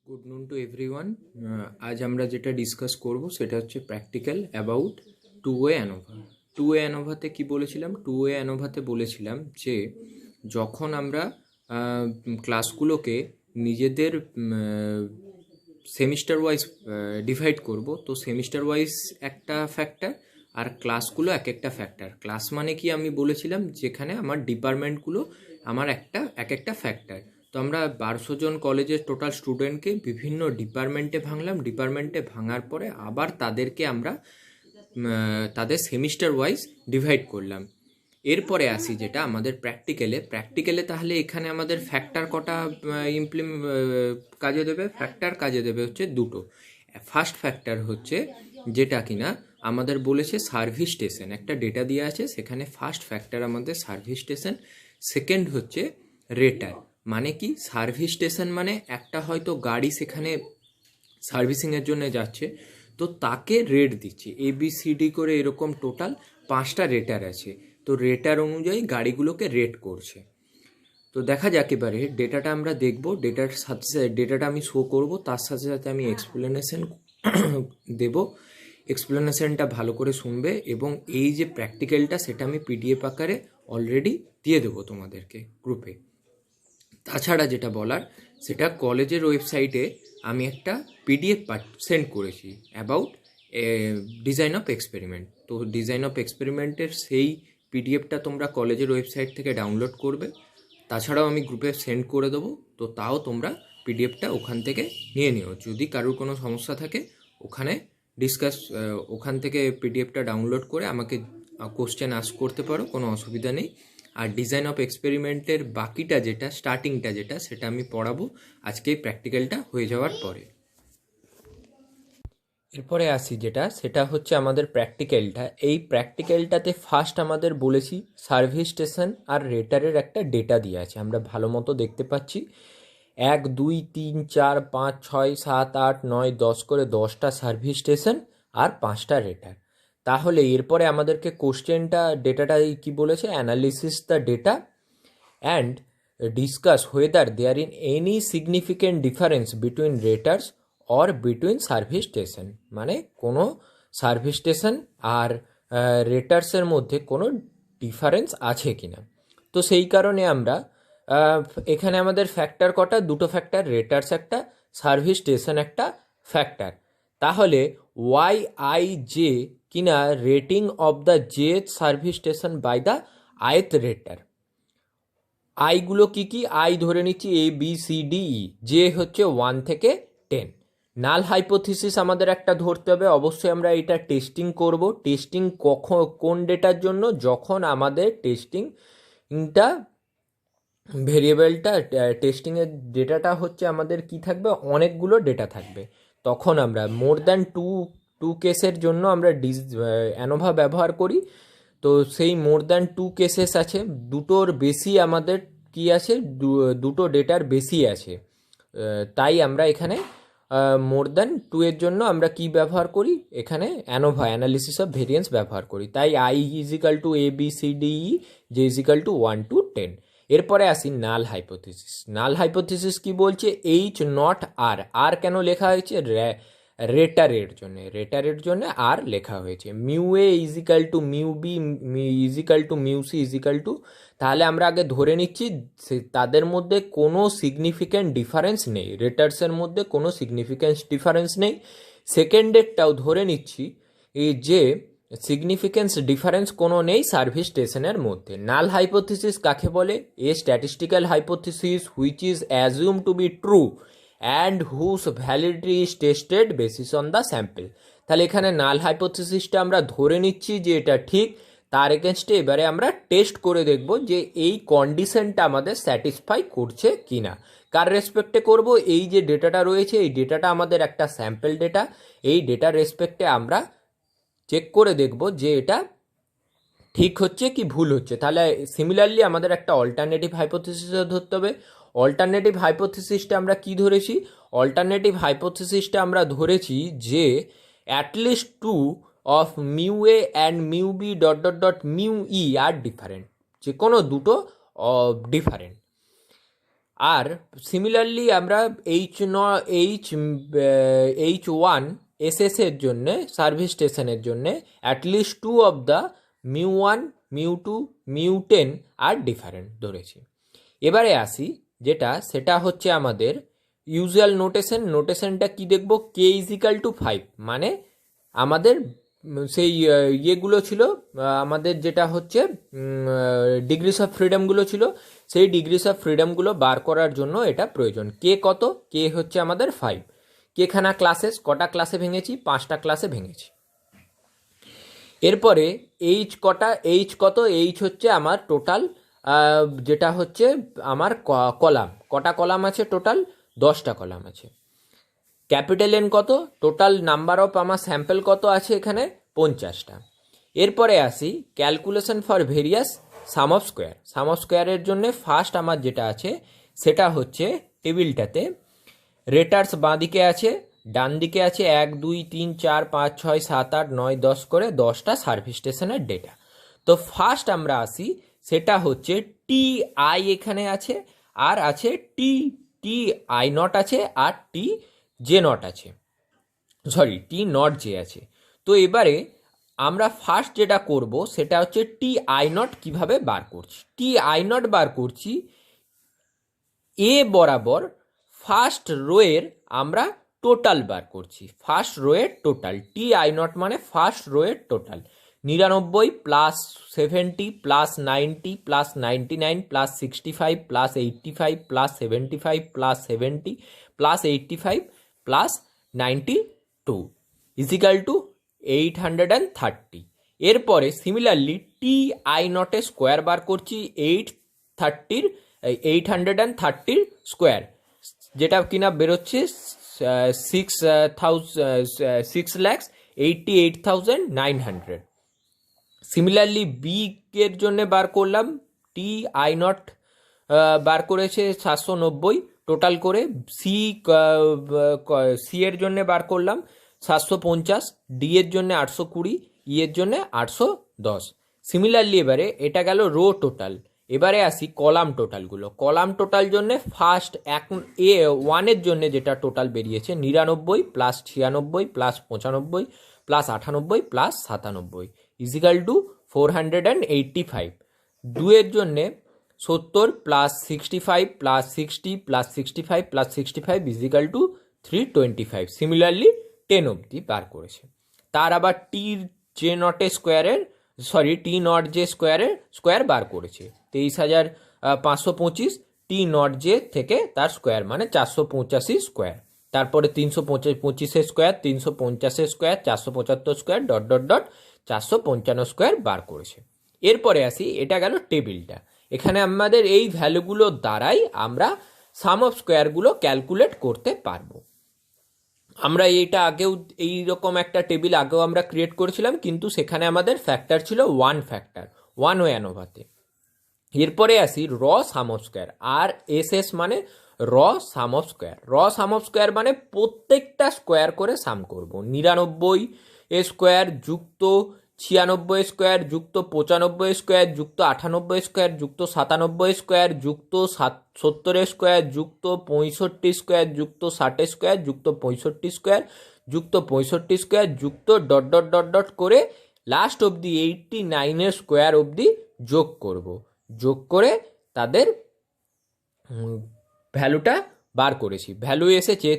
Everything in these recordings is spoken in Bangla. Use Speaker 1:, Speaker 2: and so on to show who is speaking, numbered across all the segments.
Speaker 1: গুড নুন টু এভরিওয়ান। আজ আমরা যেটা ডিসকাস করব সেটা হচ্ছে practical about two way ANOVA. Two way অ্যানোভাতে কী বলেছিলাম? টু ওয়ে অ্যানোভাতে বলেছিলাম যে যখন আমরা ক্লাসগুলোকে নিজেদের সেমিস্টার ওয়াইজ ডিভাইড করব, তো সেমিস্টার ওয়াইজ একটা ফ্যাক্টর আর ক্লাসগুলো এক একটা ফ্যাক্টর। ক্লাস মানে কি আমি বলেছিলাম, যেখানে আমার ডিপার্টমেন্টগুলো আমার এক একটা ফ্যাক্টর। তো আমরা 1200 জন কলেজের টোটাল স্টুডেন্টকে বিভিন্ন ডিপার্টমেন্টে ভাঙলাম। ডিপার্টমেন্টে ভাঙার পরে আবার তাদেরকে আমরা তাদের সেমিস্টার ওয়াইজ ডিভাইড করলাম। এরপরে আসি যেটা আমাদের প্র্যাকটিক্যালে তাহলে এখানে আমাদের ফ্যাক্টর কটা কাজে দেবে? ফ্যাক্টর কাজে দেবে হচ্ছে দুটো। ফার্স্ট ফ্যাক্টর হচ্ছে যেটা কিনা আমাদের বলেছে সার্ভিস স্টেশন, একটা ডেটা দিয়ে আছে সেখানে ফার্স্ট ফ্যাক্টর আমাদের সার্ভিস স্টেশন। সেকেন্ড হচ্ছে রেটার। মানে কি সার্ভিস স্টেশন মানে একটা হয়তো গাড়ি সেখানে সার্ভিসিংয়ের জন্য যাচ্ছে, তো তাকে রেট দিচ্ছে ABCD করে, এরকম টোটাল 5টা রেটার আছে। তো রেটার অনুযায়ী গাড়িগুলোকে রেট করছে। তো দেখা যাক এবারে ডেটাটা আমরা দেখব। ডেটার সাথে সাথে ডেটাটা আমি শো করব, তার সাথে সাথে আমি এক্সপ্লেনেশন দেব। এক্সপ্লেনেশনটা ভালো করে শুনবে এবং এই যে প্র্যাকটিক্যালটা সেটা আমি PDF আকারে অলরেডি দিয়ে দেবো তোমাদেরকে গ্রুপে। তাছাড়া যেটা বলার, সেটা কলেজের ওয়েবসাইটে আমি একটা PDF সেন্ড করেছি অ্যাবাউট ডিজাইন অফ এক্সপেরিমেন্ট। তো ডিজাইন অফ এক্সপেরিমেন্টের সেই PDFটা তোমরা কলেজের ওয়েবসাইট থেকে ডাউনলোড করবে। তাছাড়াও আমি গ্রুপে সেন্ড করে দেবো, তো তাও তোমরা PDFটা ওখান থেকে নিয়ে নিও। যদি কারোর কোনো সমস্যা থাকে ওখানে ওখান থেকে PDFটা ডাউনলোড করে আমাকে কোশ্চেন আস্ক করতে পারো, কোনো অসুবিধা নেই। আর ডিজাইন অফ এক্সপেরিমেন্টের বাকিটা যেটা স্টার্টিংটা যেটা সেটা আমি পড়াবো আজকে প্র্যাকটিক্যালটা হয়ে যাওয়ার পরে। এরপরে আসি যেটা, সেটা হচ্ছে আমাদের প্র্যাকটিক্যালটা। এই প্র্যাকটিক্যালটাতে ফার্স্ট আমাদের বলেছি সার্ভিস স্টেশন আর রেটারের একটা ডেটা দিয়ে আছে, আমরা ভালো মতো দেখতে পাচ্ছি 1 2 3 4 5 6 7 8 9 10 করে 10টা সার্ভিস স্টেশন আর 5টা রেটার। তাহলে এরপরে আমাদেরকে কোশ্চেনটা ডেটাটা কি বলেছে? Analysis the data and discuss whether there in any significant difference between raters or between service station. মানে কোনো সার্ভিস স্টেশন আর রেটার্সের মধ্যে কোনো ডিফারেন্স আছে কি না। তো সেই কারণে আমরা এখানে আমাদের ফ্যাক্টর কটা? দুটো ফ্যাক্টর, রেটার্স একটা, সার্ভিস স্টেশন একটা ফ্যাক্টর। তাহলে YIJ কিনা rating of the J service station by the ith rater. আইগুলো কি কি? আই ধরে নিচ্ছি ABCDE, যে হচ্ছে 1 থেকে 10। নাল হাইপোথিসিস আমাদের একটা ধরতে হবে, অবশ্যই আমরা এটা টেস্টিং করব। টেস্টিং কোন ডেটার জন্য? যখন আমাদের টেস্টিংটা ভেরিয়েবলটা টেস্টিংয়ের ডেটাটা হচ্ছে আমাদের কি থাকবে? অনেকগুলো ডেটা থাকবে। তখন আমরা মোর দ্যান টু কেসের জন্য আমরা অ্যানোভা ব্যবহার করি। তো সেই মোর দ্যান 2 কেসেস আছে, দুটোর বেশি আমাদের কি আছে? দুটো ডেটার বেশি আছে। তাই আমরা এখানে মোর দ্যান 2 এর জন্য আমরা কি ব্যবহার করি? এখানে অ্যানোভা, অ্যানালিসিস অফ ভেরিয়েন্স ব্যবহার করি। তাই I = ABCDE, J = 1 to 10। এরপরে আসি নাল হাইপোথিসিস। নাল হাইপোথিসিস কি বলছে? H not R। আর কেন লেখা হয়েছে? রেটারের জন্য আর লেখা হয়েছে। μA = μB μC তাহলে আমরা আগে ধরে নিচ্ছি তাদের মধ্যে কোনো সিগনিফিক্যান্ট ডিফারেন্স নেই, রেটার্সের মধ্যে কোনো সিগনিফিক্যান্ট ডিফারেন্স নেই। সেকেন্ডেরটাও ধরে নিচ্ছি যে সিগনিফিক্যান্স ডিফারেন্স কোনো নেই সার্ভিস স্টেশনের মধ্যে। নাল হাইপোথিসিস কাকে বলে? A statistical hypothesis which is assume to be true and whose validity is tested basis on the sample. তাহলে এখানে নাল হাইপোথিসিসটা আমরা ধরে নিচ্ছি যে এটা ঠিক, তার এগেনস্টে এবারে আমরা টেস্ট করে দেখব যে এই কন্ডিশনটা আমাদের স্যাটিসফাই করছে কি না। কার রেসপেক্টে করব? এই যে ডেটাটা রয়েছে, এই ডেটাটা আমাদের একটা স্যাম্পল ডেটা। এই ডেটার রেসপেক্টে আমরা চেক করে দেখব যে এটা ঠিক হচ্ছে কি ভুল হচ্ছে। তাহলে সিমিলারলি আমাদের একটা অল্টারনেটিভ হাইপোথিসিসও ধরতে হবে। অল্টারনেটিভ হাইপোথিসিসটা আমরা কি ধরেছি? অল্টারনেটিভ হাইপোথিসিসটা আমরা ধরেছি যে at least 2 of μA and μB ... μE আর ডিফারেন্ট, যে কোনো দুটো ডিফারেন্ট। আর সিমিলারলি আমরা H1 SS এর জন্যে সার্ভিস স্টেশনের জন্যে অ্যাটলিস্ট 2 অফ দ্য μ1 μ2 μ10 আর ডিফারেন্ট ধরেছি। এবারে আসি সেটা হচ্ছে আমাদের ইউজুয়াল নোটেশনটা কি দেখব, কে ইজিক্যাল টু 5, মানে আমাদের সেই ইয়েগুলো ছিল, আমাদের যেটা হচ্ছে ডিগ্রিস অফ ফ্রিডমগুলো ছিল, সেই ডিগ্রিস অফ ফ্রিডমগুলো বার করার জন্য এটা প্রয়োজন। কে কত, কে হচ্ছে আমাদের 5, কেখানা ক্লাসেস, কটা ক্লাসে ভেঙেছি, 5টা ক্লাসে ভেঙেছি। এরপরে এইচ কটা, এইচ কত, এইচ হচ্ছে আমার টোটাল, যেটা হচ্ছে আমার কলাম, কটা কলাম আছে টোটাল, 10টা কলাম আছে। ক্যাপিটাল এন কত, টোটাল নাম্বার অফ আমার স্যাম্পল কত আছে এখানে, 50টা। এরপরে আসি calculation for various some of square. Some of স্কোয়ারের জন্য ফার্স্ট আমার যেটা আছে সেটা হচ্ছে টেবিলটাতে রেটার্স বাঁ দিকে আছে, ডান দিকে আছে 1 2 3 4 5 6 7 8 9 10 করে 10টা সার্ভিস স্টেশনের ডেটা। তো ফার্স্ট আমরা আসি, সেটা হচ্ছে টি আই এখানে আছে, আর আছে টি টি আই নট আছে, আর টি জে নট আছে, সরি টি নট জে আছে। তো এবারে আমরা ফার্স্ট যেটা করব সেটা হচ্ছে টি আই নট কীভাবে বার করছি। টি আই নট বার করছি এ বরাবর ফার্স্ট রোয়ের আমরা টোটাল বার করছি, ফার্স্ট রোয়ের টোটাল। টি আই নট মানে ফার্স্ট রোয়ের total, 99 plus 70 plus 90 plus 99 plus 65 plus 85 plus 75 plus 70 plus 85 plus 92 equal to 830। এরপরে সিমিলারলি টি আই নটের স্কোয়ার বার করছি 830 স্কোয়ার, যেটা কিনা বেরোচ্ছে 6,88,900। সিমিলারলি বি এর জন্য বার করলাম, টি আই নট বার করেছে 790 টোটাল করে। সি এর জন্য বার করলাম 750, ডি এর জন্য 820, ই এর জন্য 810। সিমিলারলি এবারে এটা গেল রো টোটাল। এবারে আসি কলাম টোটালগুলো। কলাম টোটাল জন্য ফার্স্ট ওয়ানের জন্য যেটা টোটাল বেরিয়েছে 99 plus 96 plus 95 plus 98 plus 97 is equal to 485। দুয়ের জন্যে 70 plus 65 plus 60 plus 65 plus 65 is equal to 325। Similarly 10 অবধি বার করেছে। তার আবার টি জে নটের স্কোয়ারের, সরি টি নট জে স্কোয়ারের স্কোয়ার বার করেছে 23,525, টি নট জে থেকে তার স্কোয়ার মানে 485 স্কোয়ার। তারপরে 325 square, 350 square, 475 square, dot dot dot 455 square বার করেছে। এরপরে আসি, এটা গেল টেবিলটা। এখানে আমাদের এই ভ্যালুগুলোর দ্বারাই আমরা সাম অফ স্কোয়ারগুলো ক্যালকুলেট করতে পারবো। আমরা এইটা আগেও এইরকম একটা টেবিল আগেও আমরা ক্রিয়েট করেছিলাম, কিন্তু সেখানে আমাদের ফ্যাক্টর ছিল 1 ফ্যাক্টর, 1 ও অ্যানোভাতে। এরপরে আসি raw sum of square, R S S মানে র সাম অফ স্কোয়ার। র সাম অফ স্কোয়ার মানে প্রত্যেকটা স্কোয়ার করে সাম করব। 99 স্কোয়ার যুক্ত 96 স্কোয়ার যুক্ত 95 স্কোয়ার যুক্ত 98 স্কোয়ার যুক্ত 97 স্কোয়ার যুক্ত 70 স্কোয়ার যুক্ত 65 স্কোয়ার যুক্ত 60 স্কোয়ার যুক্ত 65 স্কোয়ার যুক্ত 65 স্কোয়ার যুক্ত ডট ডট ডট ডট করে লাস্ট অবধি 89 স্কোয়ার অবধি যোগ করব। যোগ করে তাদের ভ্যালুটা বার করেছি। ভ্যালু এসেছে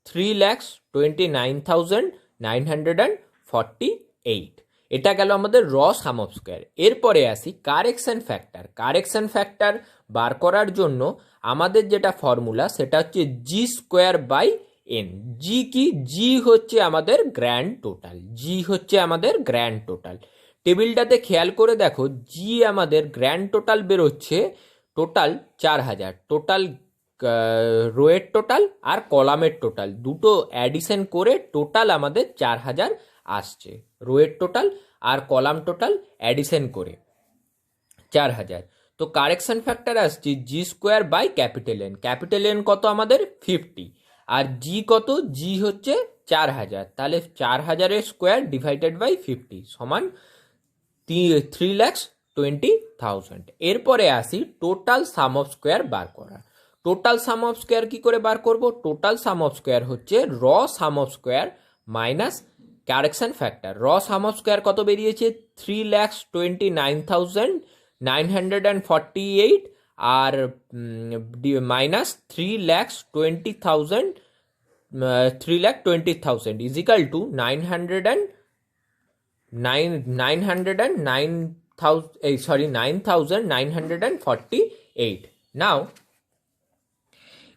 Speaker 1: 3,29,948। এটা গেল আমাদের র সাম অফ স্কোয়ার। এরপরে আসি কারেকশন ফ্যাক্টর। কারেকশন ফ্যাক্টর বার করার জন্য আমাদের যেটা ফর্মুলা সেটা হচ্ছে জি স্কোয়ার বাই এন। জি কি? জি হচ্ছে আমাদের গ্র্যান্ড টোটাল। জি হচ্ছে আমাদের গ্র্যান্ড টোটাল। টেবিলটাতে খেয়াল করে দেখো, জি আমাদের গ্র্যান্ড টোটাল বেরোচ্ছে টোটাল 4000। টোটাল রোয়ের টোটাল আর কলামের টোটাল দুটো অ্যাডিশন করে টোটাল আমাদের 4000 আসছে। রোয়ের টোটাল আর কলাম টোটাল অ্যাডিশন করে 4000। তো কারেকশন ফ্যাক্টর আসছে G square by capital N. Capital N কত আমাদের 50, আর জি কত? জি হচ্ছে 4000। তাহলে 4000 স্কোয়ার ডিভাইডেড বাই 50 সমান 3,20,000। এরপরে আসি টোটাল সাম অফ স্কোয়ার বার করা। টোটাল সাম অফ স্কোয়ার কি করে বার করব? টোটাল সাম অফ স্কোয়ার হচ্ছে raw sum of square minus correction factor. Raw sum of square কত বেরিয়েছে? 3,29,948 আর মাইনাস 3,20,000 ইজিক্যাল টু 9,948। নাও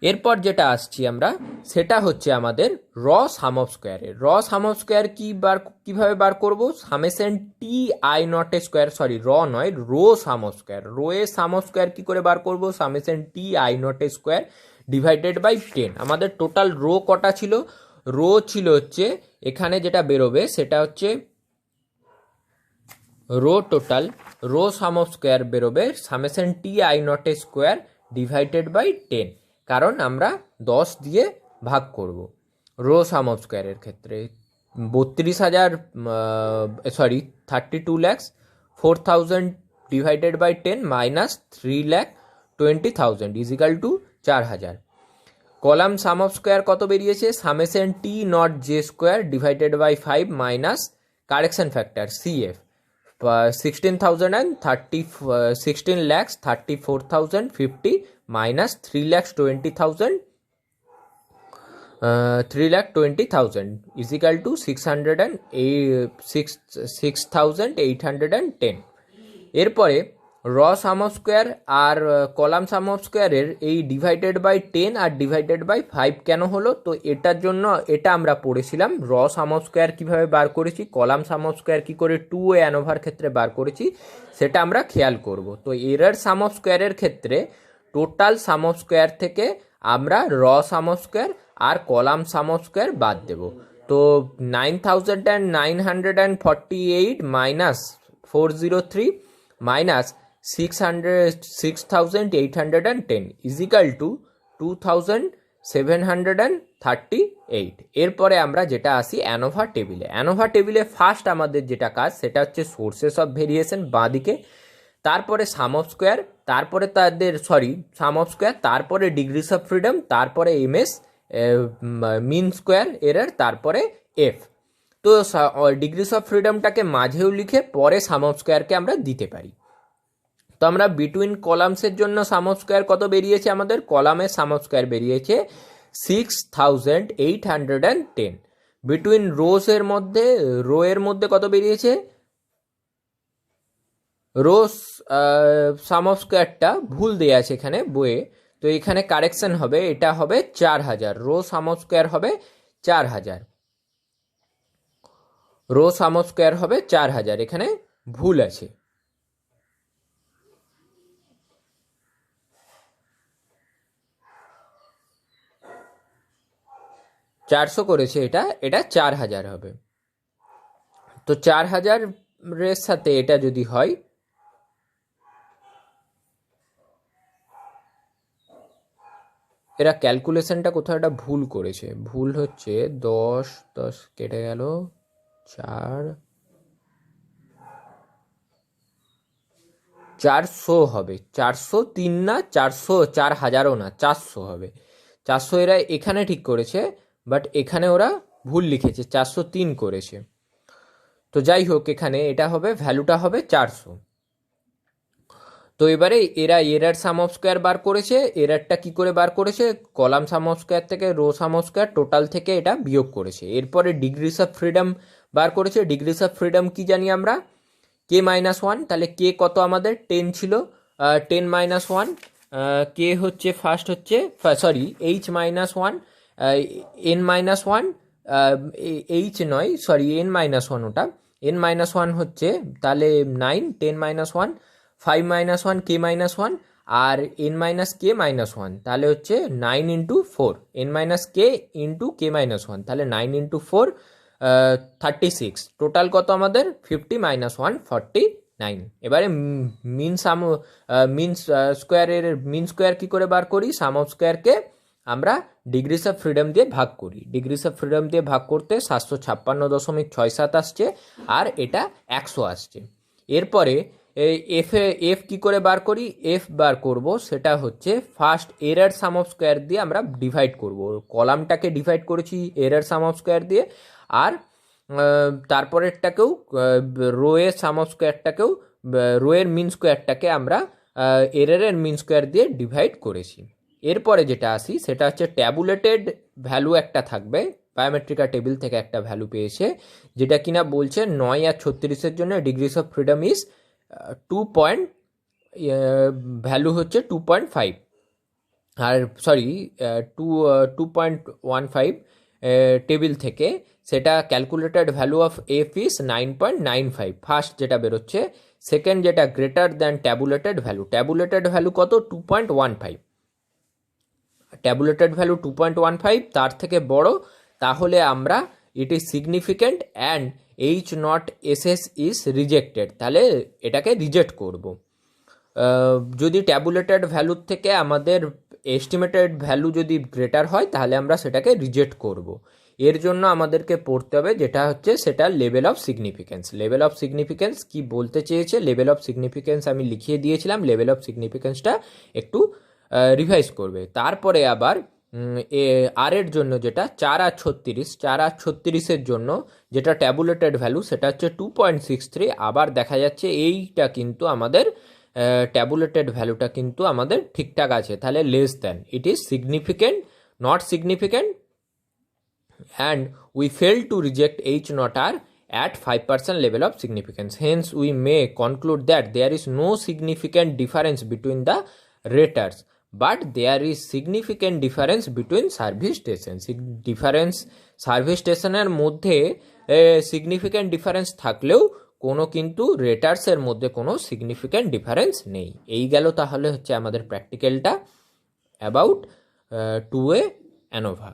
Speaker 1: এরপর যেটা আসছি আমরা, সেটা হচ্ছে আমাদের র সাম অফ স্কোয়ারের। র সাম অফ স্কোয়ার কিভাবে বার করব? Summation T I not a square, sorry র নয়, row sum of square. Row এর সাম অফ স্কোয়ার কি করে বার করব? Summation T I not a square divided by 10। আমাদের টোটাল রো কটা ছিল? রো ছিল হচ্ছে এখানে যেটা বেরোবে সেটা হচ্ছে row total row sum of square বেরোবে summation T I not a square divided by 10, কারণ আমরা 10 দিয়ে ভাগ করব রো সাম অফ স্কোয়ারের ক্ষেত্রে। 32,4,4,000 divided by 10 minus 3,20,000 equal to 4,000। Column sum of square কত বেরিয়েছে? Summation T naught J square divided by 5 minus correction factor CF 16,34,050 minus 3,20,000 equal to 6,810। এরপরে র সাম অফ স্কোয়ার আর কলাম সাম অফ স্কোয়ারের এই ডিভাইডেড বাই 10 আর ডিভাইডেড বাই 5 কেন হলো? তো এটার জন্য এটা আমরা পড়েছিলাম র সাম অফ স্কোয়ার কীভাবে বার করেছি, কলাম সাম অফ স্কোয়ার কী করে 2 অ্যানোভার ক্ষেত্রে বার করেছি সেটা আমরা খেয়াল করব। তো এরর সাম অফ স্কোয়ারের ক্ষেত্রে টোটাল সাম অফ স্কোয়ার থেকে আমরা র সাম অফ স্কোয়ার আর কলাম সাম অফ স্কোয়ার বাদ দেব। তো 9,948 মাইনাস 403 মাইনাস 6,810 ইজিক্যাল টু 2,738। এরপরে আমরা যেটা আসি অ্যানোভা টেবিলে। অ্যানোভা টেবিলে ফার্স্ট আমাদের যেটা কাজ সেটা হচ্ছে সোর্সেস অফ ভেরিয়েশন বাঁ দিকে, তারপরে সাম অফ স্কোয়ার, তারপরে সাম অফ স্কোয়ার, তারপরে ডিগ্রিস অফ ফ্রিডম, তারপরে এমএস মিন স্কোয়ার এরর, তারপরে এফ। তো ডিগ্রিস অফ ফ্রিডমটাকে মাঝেও লিখে পরে সাম অফ স্কোয়ারকে আমরা দিতে পারি। তো আমরা বিটুইন কলামসের জন্য সাম অফ স্কোয়ার কত বেরিয়েছে? আমাদের কলামের সাম অফ স্কোয়ার বেরিয়েছে 6,810। বিটুইন রোসের মধ্যে এর মধ্যে কত বেরিয়েছে? রোস সাম অফ স্কোয়ারটা ভুল দেওয়া আছে এখানে বইয়ে, তো এখানে কারেকশন হবে, এটা হবে 4,000। রো সাম অফ স্কোয়ার হবে 4,000, রো সাম অফ স্কোয়ার হবে 4,000, এখানে ভুল আছে। চারশো করেছে, এটা 4,000 হবে। তো 4,000-এর সাথে এটা যদি হয়, এরা ক্যালকুলেশনটা কোথাও একটা ভুল করেছে। ভুল হচ্ছে 10 কেটে গেল 400 হবে। 403 না 400, 4,000ও না, 400 হবে। 400 এরা এখানে ঠিক করেছে, বাট এখানে ওরা ভুল লিখেছে, 403 করেছে। তো যাই হোক, এখানে এটা হবে, ভ্যালুটা হবে 400। তো এবারে এরা এরার সাম অফ স্কোয়ার বার করেছে। এরারটা কি করে বার করেছে? কলাম সাম অফ স্কোয়ার থেকে row sum of square total থেকে এটা বিয়োগ করেছে। এরপরে ডিগ্রিস অফ ফ্রিডম বার করেছে। ডিগ্রিস অফ ফ্রিডম কি জানি আমরা? কে মাইনাস 1। তাহলে কে কত আমাদের? 10 ছিল, 10 মাইনাস 1, কে হচ্ছে ফার্স্ট হচ্ছে H minus 1, N minus 1, H নয়, এন মাইনাস 1, ওটা এন মাইনাস 1 হচ্ছে, তাহলে 9, 10 মাইনাস 1, 5 মাইনাস 1 কে মাইনাস 1, আর এন মাইনাস কে মাইনাস 1, তাহলে হচ্ছে 9 ইন্টু 4, এন মাইনাস কে ইন্টু কে মাইনাস 1, তাহলে 9 ইন্টু 4 36। টোটাল কত আমাদের? 50 মাইনাস 1 49। এবারে মিন স্কোয়ার কি করে বার করি? সাম অফ স্কোয়ারকে আমরা ডিগ্রিস অফ ফ্রিডম দিয়ে ভাগ করি। ডিগ্রিস অফ ফ্রিডম দিয়ে ভাগ করতে 756.67 আসছে, আর এটা 100 আসছে। এরপরে এই এফ কি করে বার করি? এফ বার করব সেটা হচ্ছে first error some of square দিয়ে আমরা ডিভাইড করব। কলামটাকে ডিভাইড করেছি এরর সাম অফ স্কোয়ার দিয়ে, আর তারপরেরটাকেও রো এর সাম অফ স্কোয়ারটাকেও, রো এর মিন স্কোয়ারটাকে আমরা এররের মিন স্কোয়ার দিয়ে ডিভাইড করেছি। এরপরে যেটা আসি সেটা হচ্ছে ট্যাবুলেটেড ভ্যালু একটা থাকবে, বায়োমেট্রিকা টেবিল থেকে একটা ভ্যালু পেয়েছে, যেটা কিনা বলছে 9 আর 36-এর জন্য degrees of freedom is 2 value হচ্ছে 2.5, আর সরি 2.15 টেবিল থেকে সেটা calculated value of F is 9.95 first যেটা বেরোচ্ছে। সেকেন্ড যেটা greater than tabulated value, tabulated value কত? 2.15, ট্যাবুলেটেড ভ্যালু 2.15 তার থেকে বড়, তাহলে আমরা it is significant and H not S S is rejected, তাহলে এটাকে রিজেক্ট করব। যদি ট্যাবুলেটেড ভ্যালুর থেকে আমাদের এস্টিমেটেড ভ্যালু যদি গ্রেটার হয় তাহলে আমরা সেটাকে রিজেক্ট করব। এর জন্য আমাদেরকে পড়তে হবে যেটা হচ্ছে সেটা level of significance. Level of significance কি বলতে চেয়েছে? লেভেল অফ সিগনিফিকেন্স আমি লিখিয়ে দিয়েছিলাম, লেভেল অফ সিগনিফিকেন্সটা একটু রিভাইজ করবে। তারপরে আবার আর এর জন্য যেটা 4 আর 36-এর জন্য যেটা ট্যাবুলেটেড ভ্যালু সেটা হচ্ছে 2.63। আবার দেখা যাচ্ছে এইটা কিন্তু আমাদের ট্যাবুলেটেড ভ্যালুটা কিন্তু আমাদের ঠিকঠাক আছে, তাহলে less than, it is significant not significant and we fail to reject H not R at 5% level of significance. Hence, we may conclude that there is no significant difference between the raters, but there is significant difference between service stations. Difference service স্টেশনের মধ্যে সিগনিফিক্যান্ট ডিফারেন্স থাকলেও কোনো কিন্তু রেটার্সের মধ্যে কোনো সিগনিফিক্যান্ট ডিফারেন্স নেই। এই গেল তাহলে হচ্ছে আমাদের প্র্যাকটিক্যালটা অ্যাবাউট টু এ অ্যানোভা।